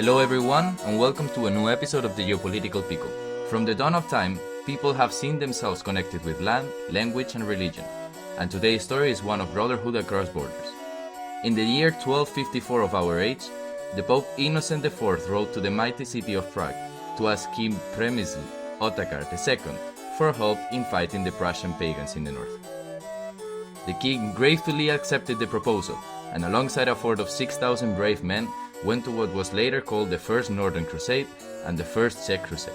Hello everyone, and welcome to a new episode of the Geopolitical Pickle. From the dawn of time, people have seen themselves connected with land, language and religion, and today's story is one of brotherhood across borders. In the year 1254 of our age, the Pope Innocent IV wrote to the mighty city of Prague to ask King Przemysl Otakar II for help in fighting the Prussian pagans in the north. The king gratefully accepted the proposal, and alongside a fort of 6,000 brave men, went to what was later called the First Northern Crusade and the First Czech Crusade.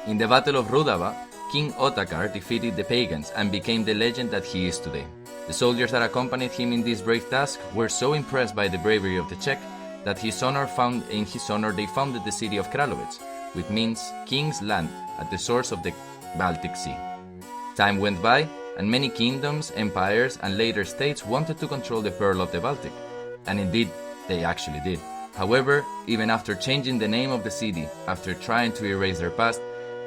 In the Battle of Rudava, King Otakar defeated the pagans and became the legend that he is today. The soldiers that accompanied him in this brave task were so impressed by the bravery of the Czech that in his honor they founded the city of Královec, which means King's Land at the source of the Baltic Sea. Time went by, and many kingdoms, empires, and later states wanted to control the Pearl of the Baltic. And indeed, they actually did. However, even after changing the name of the city, after trying to erase their past,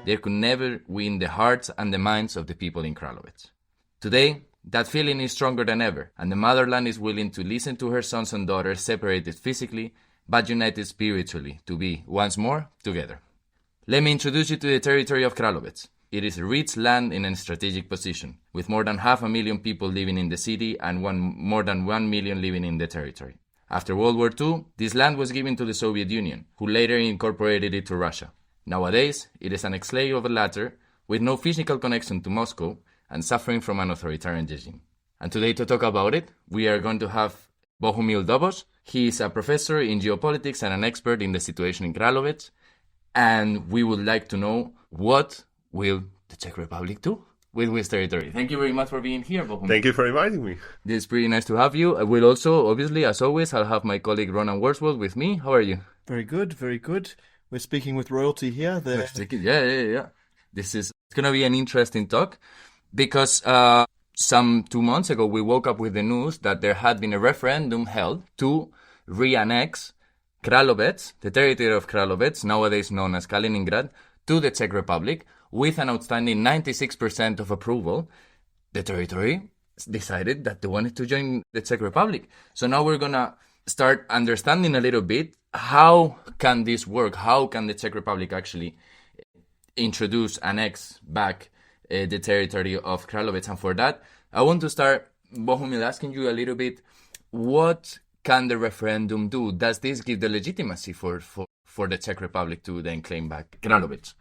they could never win the hearts and the minds of the people in Královec. Today, that feeling is stronger than ever, and the motherland is willing to listen to her sons and daughters separated physically, but united spiritually, to be, once more, together. Let me introduce you to the territory of Královec. It is a rich land in a strategic position, with more than 500,000 people living in the city and more than 1 million living in the territory. After World War II, this land was given to the Soviet Union, who later incorporated it to Russia. Nowadays, it is an ex-slave of the latter, with no physical connection to Moscow, and suffering from an authoritarian regime. And today to talk about it, we are going to have Bohumil Dobos. He is a professor in geopolitics and an expert in the situation in Královec, and we would like to know what will the Czech Republic do with this territory. Thank you very much for being here, Bohumil. Thank you for inviting me. It's pretty nice to have you. I will also, obviously, as always, I'll have my colleague Ronan Wordsworth with me. How are you? Very good, very good. We're speaking with royalty here. Yeah. It's going to be an interesting talk because some 2 months ago we woke up with the news that there had been a referendum held to re-annex Královec, the territory of Královec, nowadays known as Kaliningrad, to the Czech Republic, with an outstanding 96% of approval. The territory decided that they wanted to join the Czech Republic. So now we're going to start understanding a little bit how can this work? How can the Czech Republic actually annex back the territory of Královec? And for that, I want to start, Bohumil, asking you a little bit, what can the referendum do? Does this give the legitimacy for the Czech Republic to then claim back Královec?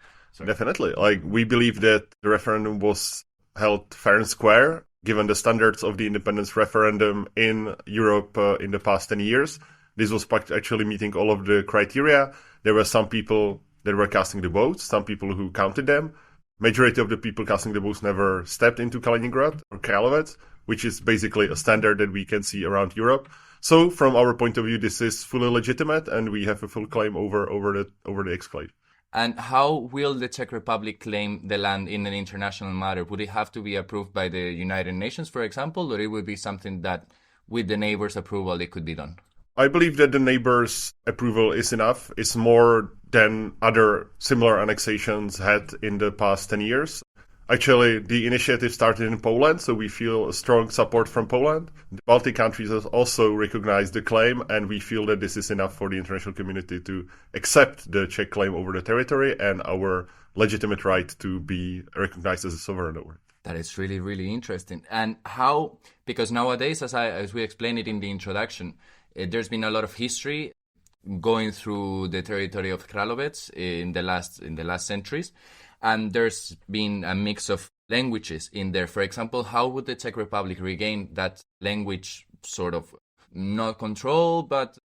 Definitely. We believe that the referendum was held fair and square, given the standards of the independence referendum in Europe in the past 10 years. This was actually meeting all of the criteria. There were some people that were casting the votes, some people who counted them. Majority of the people casting the votes never stepped into Kaliningrad or Královec, which is basically a standard that we can see around Europe. So from our point of view, this is fully legitimate, and we have a full claim over the exclave. And how will the Czech Republic claim the land in an international matter? Would it have to be approved by the United Nations, for example, or it would be something that, with the neighbors' approval, it could be done? I believe that the neighbors' approval is enough. It's more than other similar annexations had in the past 10 years. Actually, the initiative started in Poland, so we feel a strong support from Poland. The Baltic countries have also recognized the claim, and we feel that this is enough for the international community to accept the Czech claim over the territory and our legitimate right to be recognized as a sovereign over. That is really, really interesting. And how, because nowadays, as we explained it in the introduction, there's been a lot of history going through the territory of Královec in the last centuries. And there's been a mix of languages in there. For example, how would the Czech Republic regain that language sort of, not control, but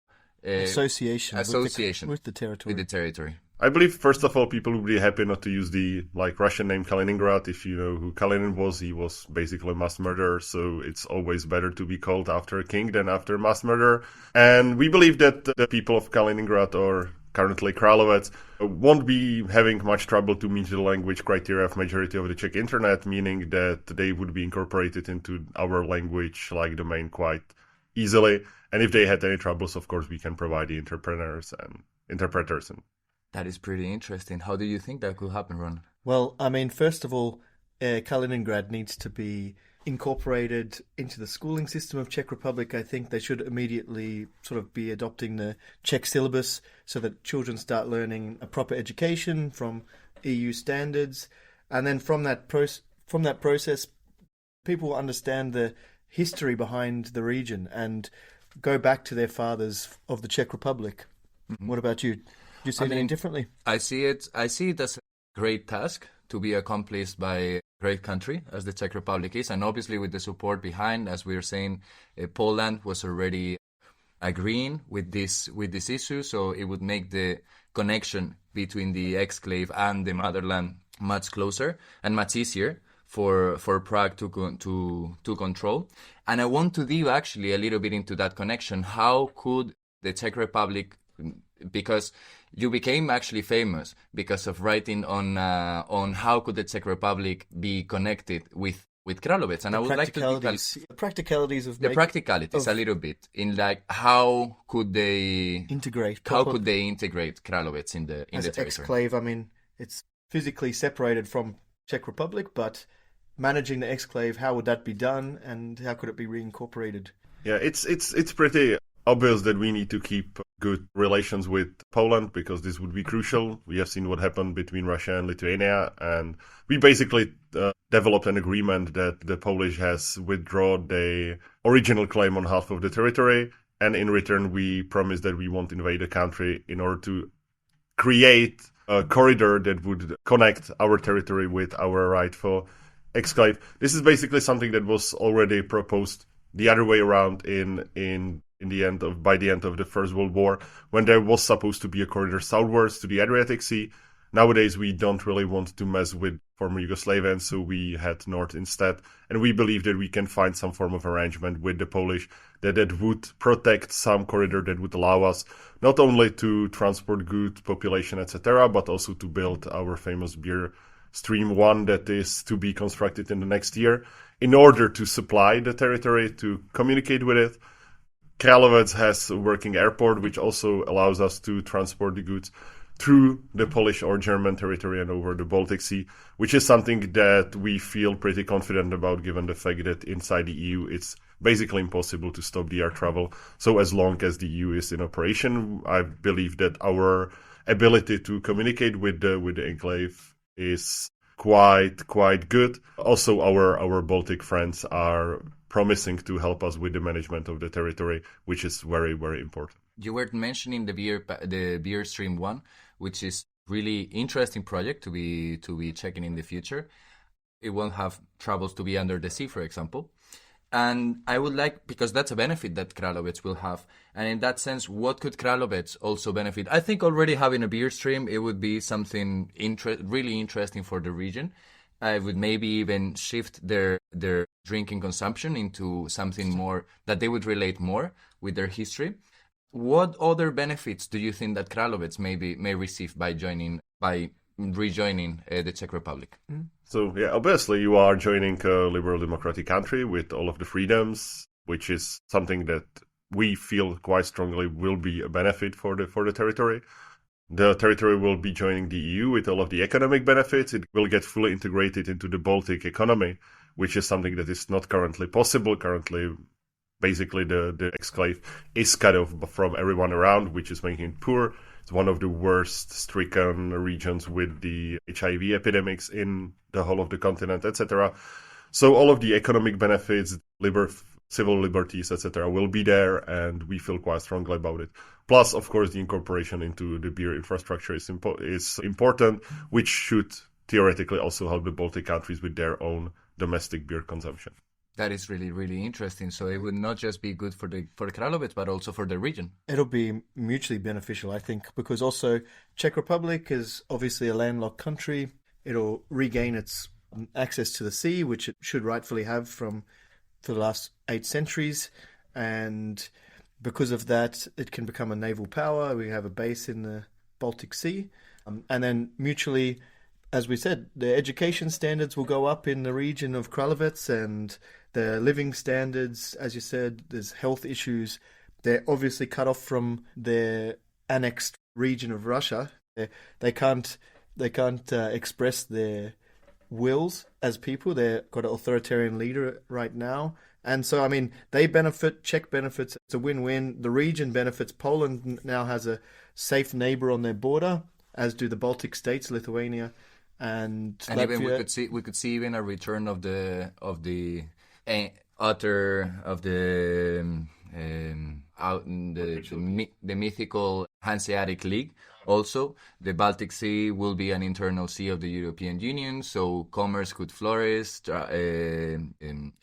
association with the territory? I believe, first of all, people would be happy not to use the Russian name Kaliningrad. If you know who Kalinin was, he was basically a mass murderer. So it's always better to be called after a king than after a mass murderer. And we believe that the people of Kaliningrad, or currently Královec, won't be having much trouble to meet the language criteria of majority of the Czech internet, meaning that they would be incorporated into our language domain quite easily. And if they had any troubles, of course, we can provide the interpreters. That is pretty interesting. How do you think that could happen, Ron? Well, I mean, first of all, Kaliningrad needs to be incorporated into the schooling system of Czech Republic. I think they should immediately sort of be adopting the Czech syllabus so that children start learning a proper education from EU standards, and then from that process, people understand the history behind the region and go back to their fathers of the Czech Republic. Mm-hmm. What about you? Do you see it differently? I see it as a great task to be accomplished by a great country as the Czech Republic is, and obviously with the support behind, as we were saying, Poland was already agreeing with this issue, so it would make the connection between the exclave and the motherland much closer and much easier for Prague to control. And I want to dive actually a little bit into that connection. How could the Czech Republic, because you became actually famous because of writing on how could the Czech Republic be connected with Královec, and I would like to the practicalities of the practicalities a little bit in like how could they integrate Královec in the as territory. Exclave. I mean, it's physically separated from Czech Republic, but managing the exclave, how would that be done, and how could it be reincorporated? Yeah, it's pretty obvious that we need to keep good relations with Poland because this would be crucial. We have seen what happened between Russia and Lithuania, and we basically developed an agreement that the Polish has withdrawn the original claim on half of the territory, and in return we promised that we won't invade the country in order to create a corridor that would connect our territory with our rightful exclave. This is basically something that was already proposed the other way around by the end of the First World War, when there was supposed to be a corridor southwards to the Adriatic Sea. Nowadays, we don't really want to mess with former Yugoslavia, so we head north instead. And we believe that we can find some form of arrangement with the Polish that would protect some corridor that would allow us not only to transport goods, population, etc., but also to build our famous beer Stream 1 that is to be constructed in the next year in order to supply the territory, to communicate with it. Královec has a working airport, which also allows us to transport the goods through the Polish or German territory and over the Baltic Sea, which is something that we feel pretty confident about given the fact that inside the EU it's basically impossible to stop the air travel. So as long as the EU is in operation, I believe that our ability to communicate with the enclave is quite good. Also, our Baltic friends are promising to help us with the management of the territory, which is very, very important. You were mentioning the beer Stream 1, which is really interesting project to be checking in the future. It won't have troubles to be under the sea, for example. And I would like, because that's a benefit that Královec will have. And in that sense, what could Královec also benefit? I think already having a beer stream, it would be something really interesting for the region. I would maybe even shift their drinking consumption into something more that they would relate more with their history. What other benefits do you think that Královec may receive by rejoining the Czech Republic? So yeah, obviously you are joining a liberal democratic country with all of the freedoms, which is something that we feel quite strongly will be a benefit for the territory. The territory will be joining the EU with all of the economic benefits. It will get fully integrated into the Baltic economy, which is something that is not currently possible. Currently, basically, the exclave is cut off from everyone around, which is making it poor. It's one of the worst stricken regions with the HIV epidemics in the whole of the continent, etc. So all of the economic benefits, civil liberties, etc., will be there, and we feel quite strongly about it. Plus, of course, the incorporation into the beer infrastructure is important, which should theoretically also help the Baltic countries with their own domestic beer consumption. That is really, really interesting. So it would not just be good for Královec, but also for the region. It'll be mutually beneficial, I think, because also Czech Republic is obviously a landlocked country. It'll regain its access to the sea, which it should rightfully have for the last 8 centuries. And because of that, it can become a naval power. We have a base in the Baltic Sea. And then mutually, as we said, the education standards will go up in the region of Královec, and the living standards, as you said, there's health issues. They're obviously cut off from their annexed region of Russia. They can't express their wills as people. They've got an authoritarian leader right now. And so, I mean, they benefit, Czech benefits, it's a win-win. The region benefits. Poland now has a safe neighbor on their border, as do the Baltic states, Lithuania and And Latvia. even we could see even a return of the utter of the out the mythical Hanseatic League. Also, the Baltic Sea will be an internal sea of the European Union, so commerce could flourish,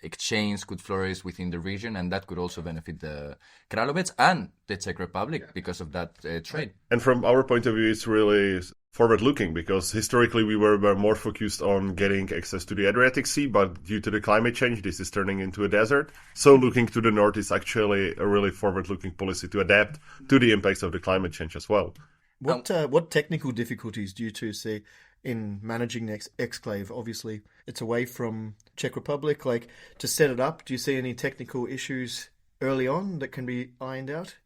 exchange could flourish within the region, and that could also benefit the Královec and the Czech Republic because of that trade. And from our point of view, it's really forward-looking because historically we were more focused on getting access to the Adriatic Sea, but due to the climate change, this is turning into a desert. So looking to the north is actually a really forward-looking policy to adapt to the impacts of the climate change as well. What technical difficulties do you two see in managing the exclave? Obviously, it's away from Czech Republic. Like, to set it up, do you see any technical issues early on that can be ironed out?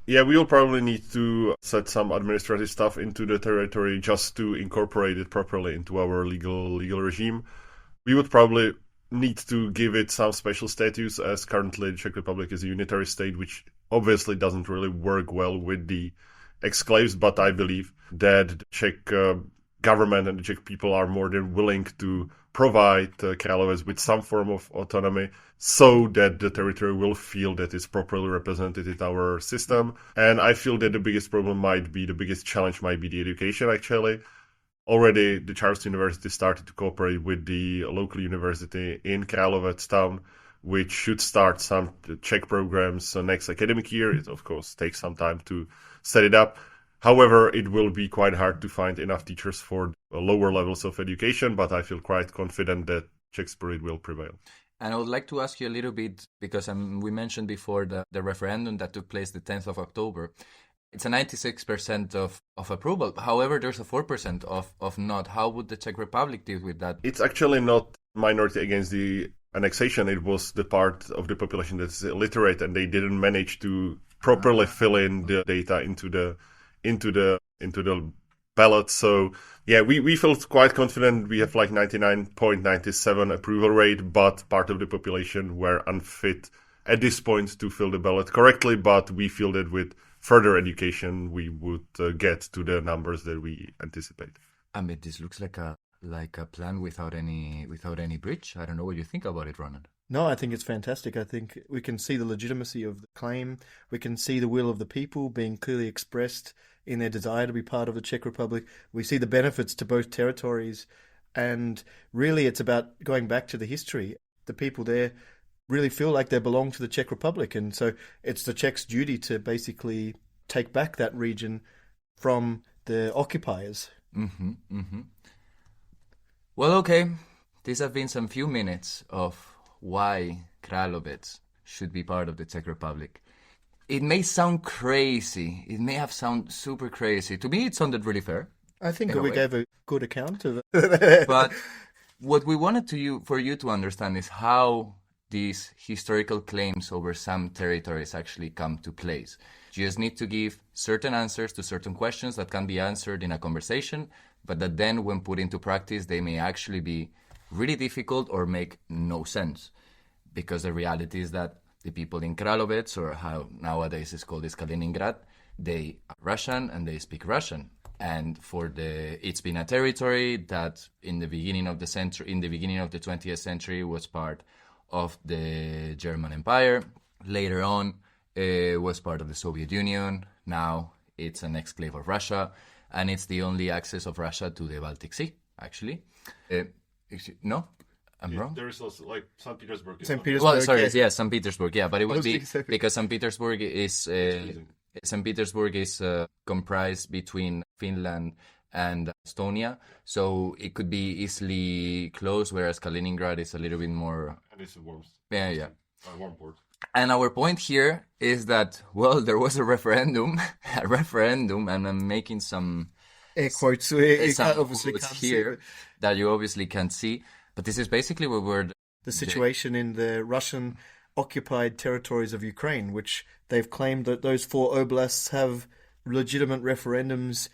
Yeah, we will probably need to set some administrative stuff into the territory just to incorporate it properly into our legal regime. We would probably need to give it some special status, as currently the Czech Republic is a unitary state, which obviously doesn't really work well with the exclaves, but I believe that the Czech government and the Czech people are more than willing to provide Královec with some form of autonomy so that the territory will feel that it's properly represented in our system. And I feel that the biggest challenge might be the education, actually. Already, the Charles University started to cooperate with the local university in Královec town, which should start some Czech programs next academic year. It, of course, takes some time to set it up. However, it will be quite hard to find enough teachers for lower levels of education, but I feel quite confident that Czech spirit will prevail. And I would like to ask you a little bit, because we mentioned before the referendum that took place the 10th of October. It's a 96% of approval. However, there's a 4% of not. How would the Czech Republic deal with that? It's actually not minority against the annexation. It was the part of the population that's illiterate, and they didn't manage to properly fill in the data into the ballot. So yeah, we feel quite confident. We have like 99.97 approval rate, but part of the population were unfit at this point to fill the ballot correctly. But we feel that with further education, we would get to the numbers that we anticipate. I mean, this looks like a plan without any bridge. I don't know what you think about it, Ronan. No, I think it's fantastic. I think we can see the legitimacy of the claim. We can see the will of the people being clearly expressed in their desire to be part of the Czech Republic. We see the benefits to both territories. And really, it's about going back to the history. The people there really feel like they belong to the Czech Republic. And so it's the Czechs' duty to basically take back that region from the occupiers. Mm-hmm, mm-hmm. Well, okay. These have been some few minutes of why Královec should be part of the Czech Republic. It may sound crazy. It may have sounded super crazy. To me, it sounded really fair. I think that we gave a good account of it. But what we wanted for you to understand is how these historical claims over some territories actually come to place. You just need to give certain answers to certain questions that can be answered in a conversation, but that then when put into practice, they may actually be really difficult or make no sense. Because the reality is that the people in Královec, or how nowadays is called is Kaliningrad, they are Russian and they speak Russian. And it's been a territory that in the beginning of the 20th century was part of the German Empire. Later on, was part of the Soviet Union. Now it's an exclave of Russia, and it's the only access of Russia to the Baltic Sea, actually. No? I'm wrong? There is also like St. Petersburg. Well, sorry, yeah, St. Petersburg, yeah, but it would be because St. Petersburg is comprised between Finland and Estonia, so it could be easily close, whereas Kaliningrad is a little bit more... And it's a warm... Yeah. warm port. And our point here is that, well, there was a referendum, and I'm making some... Air quotes, here that you obviously can't see, but this is basically what we're... The situation in the Russian-occupied territories of Ukraine, which they've claimed that those 4 oblasts have legitimate referendums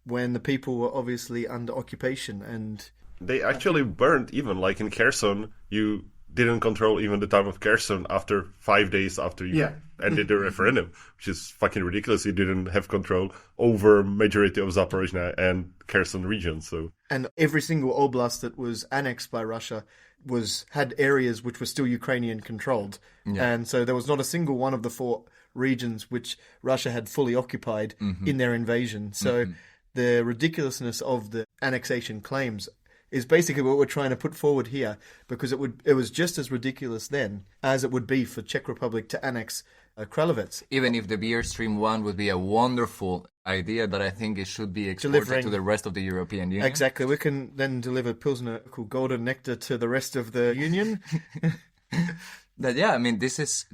when the people were obviously under occupation. And They actually weren't even, like in Kherson, you didn't control even the town of Kherson after 5 days after you ended the referendum, which is fucking ridiculous. You didn't have control over majority of Zaporizhzhia and Kherson region. So, and every single oblast that was annexed by Russia had areas which were still Ukrainian controlled, and so there was not a single one of the 4 regions which Russia had fully occupied in their invasion. So the ridiculousness of the annexation claims is basically what we're trying to put forward here, because it was just as ridiculous then as it would be for Czech Republic to annex Královec. Even if the beer stream 1 would be a wonderful idea, that I think it should be exported to the rest of the European Union. Exactly. We can then deliver Pilsner called Golden Nectar to the rest of the Union. But yeah, I mean, this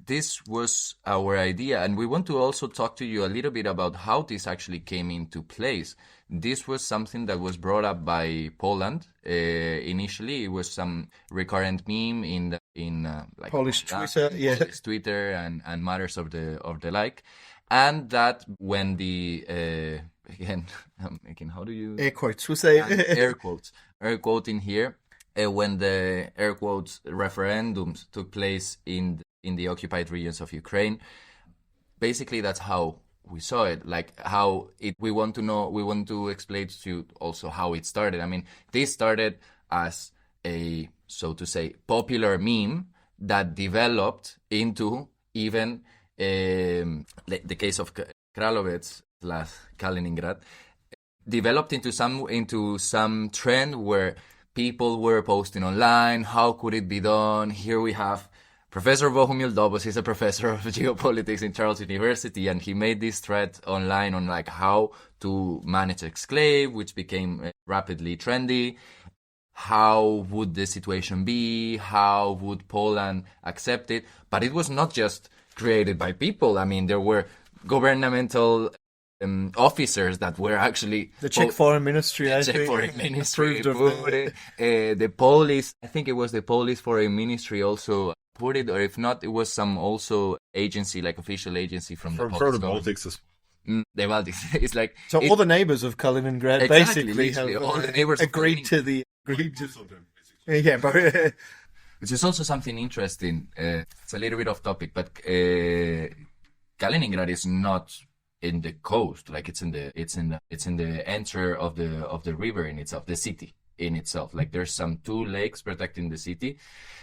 was our idea, and we want to also talk to you a little bit about how this actually came into place. This was something that was brought up by Poland. Initially, it was some recurrent meme in like Polish Twitter, Polish Twitter and matters of the like, and that when the again, I'm making, how do you air quotes? We'll say air quote in here. When the air quotes referendums took place in the occupied regions of Ukraine, basically that's how we saw it. Like how we want to explain to you also how it started. I mean, this started as a, so to say, popular meme that developed into even the case of Královec / Kaliningrad, developed into some trend where people were posting online, how could it be done? Here we have Professor Bohumil Dobos. He's a professor of geopolitics in Charles University, and he made this thread online on like how to manage exclave, which became rapidly trendy. How would the situation be? How would Poland accept it? But it was not just created by people. I mean, there were governmental officers that were actually the Czech Foreign Ministry. The Polish, I think it was the Polish Foreign Ministry also put it, or if not, it was some also agency, like official agency from the Baltics as well. The Baltics. It's like so all the neighbors of Kaliningrad basically have all the neighbors agreed to yeah, but which is also something interesting. It's a little bit off topic, but Kaliningrad is not in the coast, like it's in the enter of the river in itself, the city in itself. Like there's some 2 lakes protecting the city,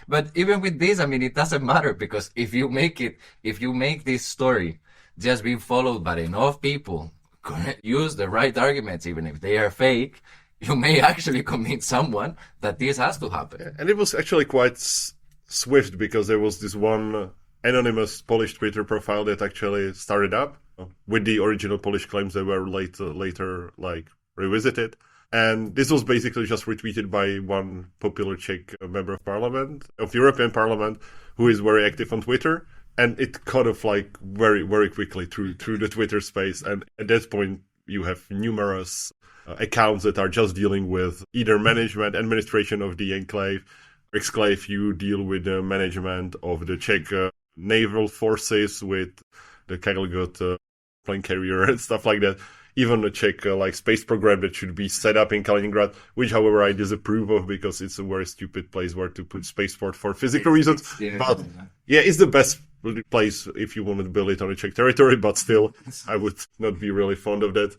but even with this, I mean, it doesn't matter, because if you make this story just being followed by enough people, use the right arguments, even if they are fake, you may actually convince someone that this has to happen. And it was actually quite swift, because there was this one anonymous Polish Twitter profile that actually started up with the original Polish claims that were later like revisited. And this was basically just retweeted by one popular Czech member of European Parliament, who is very active on Twitter. And it caught off like very, very quickly through the Twitter space. And at that point, you have numerous accounts that are just dealing with either management, administration of the exclave. You deal with the management of the Czech naval forces, with the Kaliningrad plane carrier and stuff like that. Even a Czech like space program that should be set up in Kaliningrad, which, however, I disapprove of, because it's a very stupid place where to put spaceport for physical reasons. But yeah, it's the best place if you want to build it on a Czech territory. But still, I would not be really fond of that.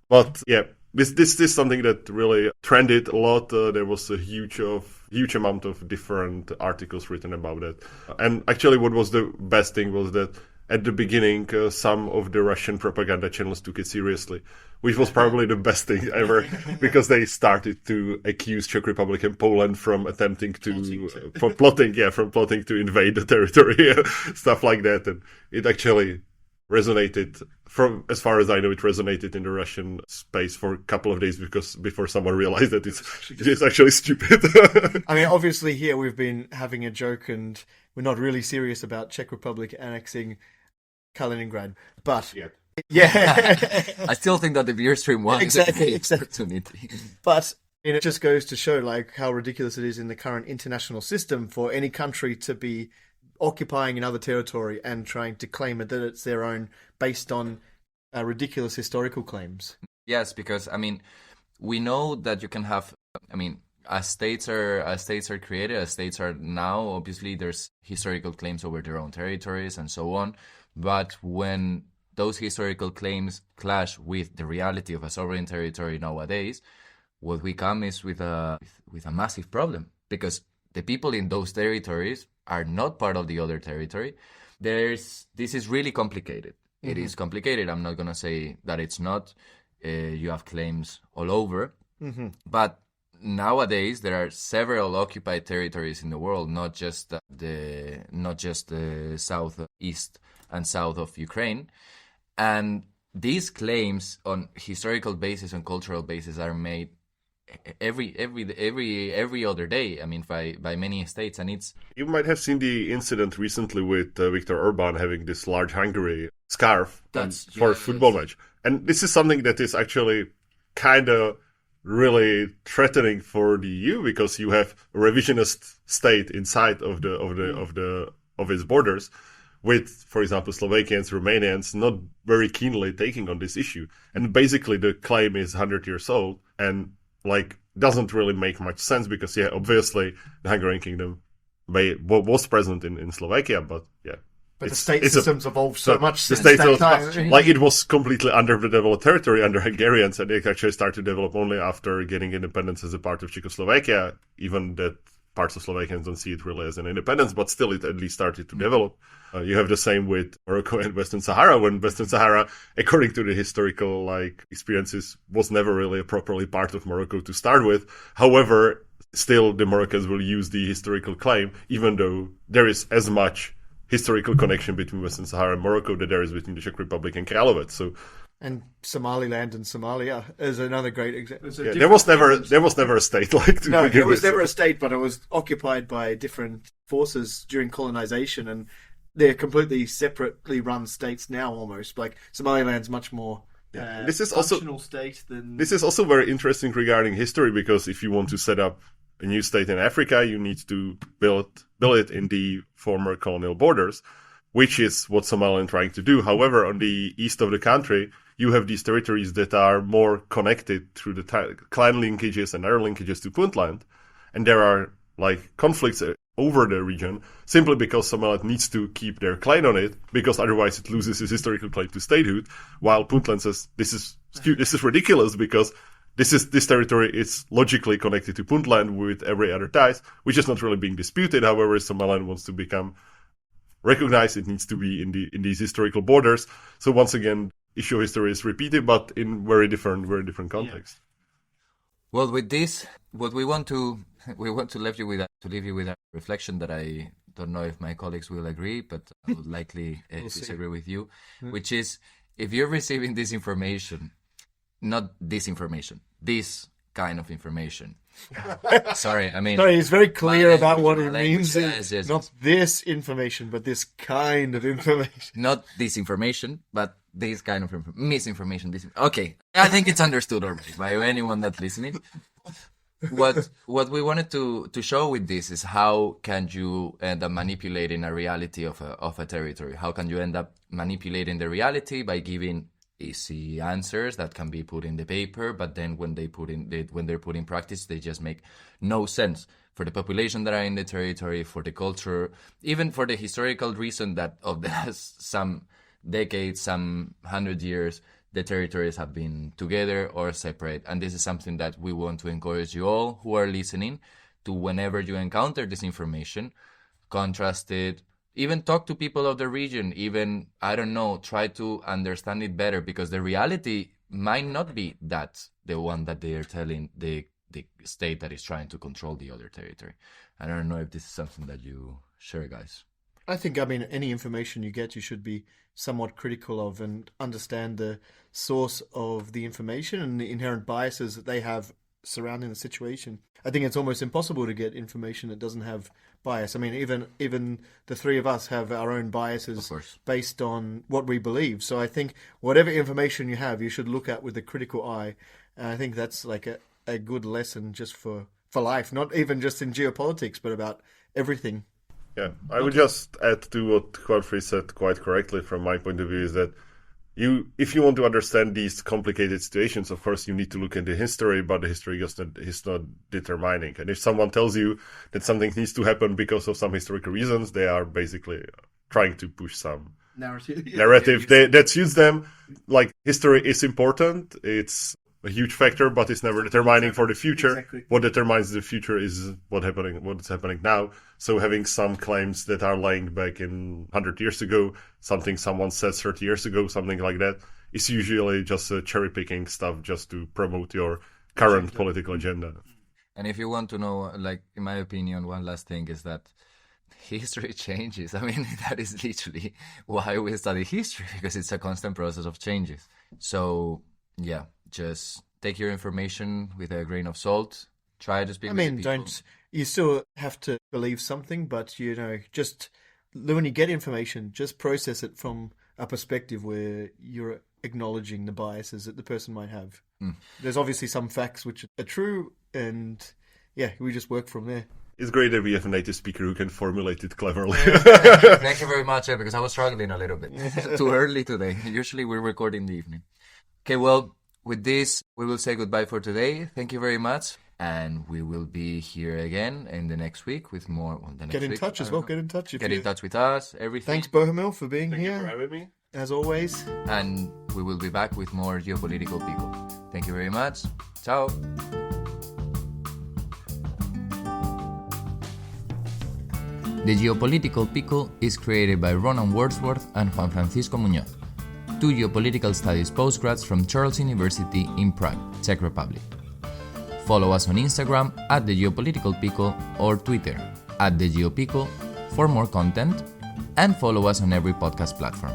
But yeah, this is something that really trended a lot. There was a huge amount of different articles written about it. And actually, what was the best thing was that at the beginning, some of the Russian propaganda channels took it seriously, which was probably the best thing ever, because they started to accuse Czech Republic and Poland from attempting plotting to invade the territory, stuff like that. And it actually resonated, from as far as I know, it resonated in the Russian space for a couple of days, because before someone realized that it's actually stupid. I mean, obviously here we've been having a joke, and we're not really serious about Czech Republic annexing Kaliningrad, but yeah. I still think that the beer stream 1 is a great opportunity. But it just goes to show like how ridiculous it is in the current international system for any country to be occupying another territory and trying to claim it that it's their own based on ridiculous historical claims. Yes, because I mean, we know that you can have, I mean, as states are created, as states are now, obviously there's historical claims over their own territories and so on. But when those historical claims clash with the reality of a sovereign territory nowadays, what we come is with a massive problem, because the people in those territories are not part of the other territory. This is really complicated. It is complicated. I'm not gonna say that it's not. You have claims all over, but nowadays there are several occupied territories in the world, not just the southeast and south of Ukraine, and these claims on historical basis and cultural basis are made every other day. I mean, by many states, and it's. You might have seen the incident recently with Viktor Orban having this large Hungary scarf for a football match, and this is something that is actually kind of really threatening for the EU, because you have a revisionist state inside of its borders, with, for example, Slovakians, Romanians not very keenly taking on this issue, and basically the claim is 100 years old and doesn't really make much sense, because obviously the Hungarian kingdom was present in Slovakia, but yeah. But the state systems evolved so much the since state that time. it was completely underdeveloped territory under Hungarians, and it actually started to develop only after getting independence as a part of Czechoslovakia, even that parts of Slovakians don't see it really as an independence, but still it at least started to develop. You have the same with Morocco and Western Sahara, when Western Sahara, according to the historical experiences, was never really properly part of Morocco to start with. However, still the Moroccans will use the historical claim, even though there is as much historical connection between Western Sahara and Morocco that there is between the Czech Republic and Královec. So, and Somaliland and Somalia is another great example. Yeah, there was never a state No, it was never a state, but it was occupied by different forces during colonization, and they're completely separately run states now. Almost like Somaliland's much more this is functional state than. This is also very interesting regarding history, because if you want to set up a new state in Africa, you need to build it in the former colonial borders, which is what Somaliland trying to do. However, on the east of the country, you have these territories that are more connected through the clan linkages and other linkages to Puntland, and there are conflicts over the region simply because Somaliland needs to keep their claim on it, because otherwise it loses its historical claim to statehood, while Puntland says this is ridiculous, because this territory is logically connected to Puntland with every other ties, which is not really being disputed. However, Somaliland wants to become recognized. It needs to be in these historical borders. So once again, issue of history is repeated, but in very different contexts. Yeah. Well, with this, what we want to leave you with a reflection that I don't know if my colleagues will agree, but I would likely disagree with you, which is, if you're receiving this information, not disinformation, this kind of information. Sorry, he's very clear about what it means. Yes. Not this information, but this kind of information. Not disinformation, but this kind of misinformation. Okay, I think it's understood already by anyone that's listening. What we wanted to show with this is how can you end up manipulating a reality of a territory? How can you end up manipulating the reality by giving easy answers that can be put in the paper, but then when they're put in practice, they just make no sense for the population that are in the territory, for the culture, even for the historical reason that of the some decades, some 100 years, the territories have been together or separate. And this is something that we want to encourage you all who are listening to, whenever you encounter this information, contrast it. Even talk to people of the region, even, I don't know, try to understand it better, because the reality might not be that the one that they are telling the state that is trying to control the other territory. I don't know if this is something that you share, guys. I think, any information you get, you should be somewhat critical of and understand the source of the information and the inherent biases that they have surrounding the situation. I think it's almost impossible to get information that doesn't have bias. Even the three of us have our own biases based on what we believe. So I think whatever information you have, you should look at with a critical eye. And I think that's a good lesson just for life, not even just in geopolitics, but about everything. Yeah, I would just add to what Godfrey said quite correctly from my point of view, is that if you want to understand these complicated situations, of course, you need to look into history, but the history is not determining. And if someone tells you that something needs to happen because of some historical reasons, they are basically trying to push some narrative that suits them. Like, history is important. It's a huge factor, but it's never determining for the future. Exactly. What determines the future is what's happening now. So having some claims that are lying back in 100 years ago, something someone said 30 years ago, something like that, is usually just cherry picking stuff just to promote your current political agenda. And if you want to know, like, in my opinion, one last thing is that history changes. I mean, that is literally why we study history, because it's a constant process of changes. So, yeah, just take your information with a grain of salt. Try to speak with the people. You still have to believe something, but, just when you get information, just process it from a perspective where you're acknowledging the biases that the person might have. There's obviously some facts which are true, and we just work from there. It's great that we have a native speaker who can formulate it cleverly. Thank you very much, because I was struggling a little bit. Too early today. Usually we're recording in the evening. Okay, well, with this, we will say goodbye for today. Thank you very much. And we will be here again in the next week with more. Get in touch as well. Get in touch. Get in touch with us. Everything. Thanks, Bohemil, for being here. Thank you for having me. As always. And we will be back with more geopolitical people. Thank you very much. Ciao. The Geopolitical Pickle is created by Ronan Wordsworth and Juan Francisco Muñoz, two geopolitical studies postgrads from Charles University in Prague, Czech Republic. Follow us on Instagram at The Geopolitical Pickle or Twitter at The Geopickle for more content, and follow us on every podcast platform.